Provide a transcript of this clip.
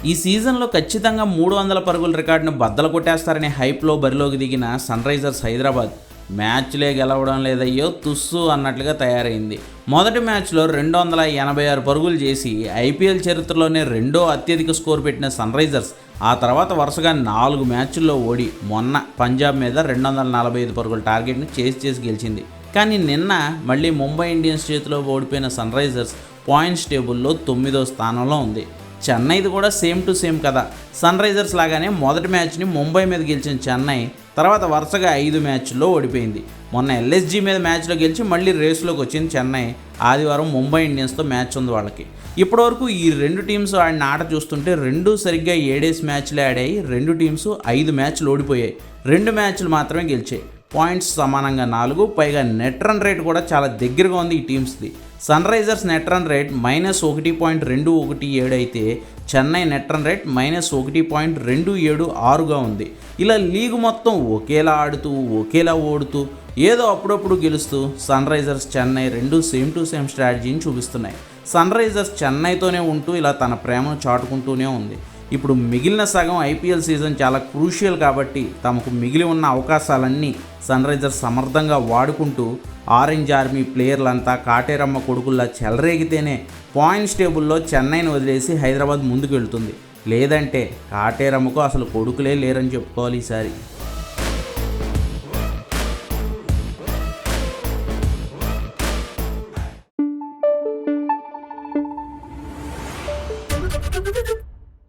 ఈ సీజన్లో ఖచ్చితంగా 300 పరుగుల రికార్డును బద్దలు కొట్టేస్తారనే హైప్లో బరిలోకి దిగిన సన్ రైజర్స్ హైదరాబాద్ మ్యాచ్లే గెలవడం లేదయ్యో తుస్సు అన్నట్లుగా తయారైంది. మొదటి మ్యాచ్లో 286 పరుగులు చేసి ఐపీఎల్ చరిత్రలోనే రెండో అత్యధిక స్కోర్ పెట్టిన సన్ రైజర్స్ ఆ తర్వాత వరుసగా 4 మ్యాచ్ల్లో ఓడి మొన్న పంజాబ్ మీద 245 పరుగుల టార్గెట్ను చేసి గెలిచింది. కానీ నిన్న మళ్ళీ ముంబై ఇండియన్స్ చేతిలో ఓడిపోయిన సన్ రైజర్స్ పాయింట్స్ టేబుల్లో 9వ స్థానంలో ఉంది. చెన్నైది కూడా సేమ్ టు సేమ్ కదా. సన్ రైజర్స్ లాగానే మొదటి మ్యాచ్ని ముంబై మీద గెలిచిన చెన్నై తర్వాత వరుసగా 5 మ్యాచ్ల్లో ఓడిపోయింది. మొన్న ఎల్ఎస్జీ మీద మ్యాచ్లో గెలిచి మళ్ళీ రేసులోకి వచ్చింది చెన్నై. ఆదివారం ముంబై ఇండియన్స్తో మ్యాచ్ ఉంది వాళ్ళకి. ఇప్పటివరకు ఈ రెండు టీమ్స్ ఆడిన ఆట చూస్తుంటే రెండూ సరిగ్గా 7 మ్యాచ్లే ఆడాయి. రెండు టీమ్స్ 5 మ్యాచ్లు ఓడిపోయాయి. 2 మ్యాచ్లు మాత్రమే గెలిచాయి. పాయింట్స్ సమానంగా 4, పైగా నెట్ రన్ రేట్ కూడా చాలా దగ్గరగా ఉంది ఈ టీమ్స్ది. Sunrisers net run rate -1.217 అయితే చెన్నై నెట్ రన్ రేట్ -1.276గా ఉంది. ఇలా లీగ్ మొత్తం ఒకేలా ఆడుతూ ఒకేలా ఓడుతూ ఏదో అప్పుడప్పుడు గెలుస్తూ సన్ రైజర్స్ చెన్నై రెండు సేమ్ టు సేమ్ స్ట్రాటజీని చూపిస్తున్నాయి. సన్ రైజర్స్ చెన్నైతోనే ఉంటూ ఇలా తన ప్రేమను చాటుకుంటూనే ఉంది. ఇప్పుడు మిగిలిన సగం ఐపీఎల్ సీజన్ చాలా క్రూషియల్ కాబట్టి తమకు మిగిలి ఉన్న అవకాశాలన్నీ సన్ రైజర్స్ సమర్థంగా వాడుకుంటూ ఆరెంజ్ ఆర్మీ ప్లేయర్లంతా కాటేరమ్మ కొడుకుల్లా చెలరేగితేనే పాయింట్స్ టేబుల్లో చెన్నైని వదిలేసి హైదరాబాద్ ముందుకు వెళ్తుంది. లేదంటే కాటేరమ్మకు అసలు కొడుకులే లేరని చెప్పుకోవాలి ఈసారి.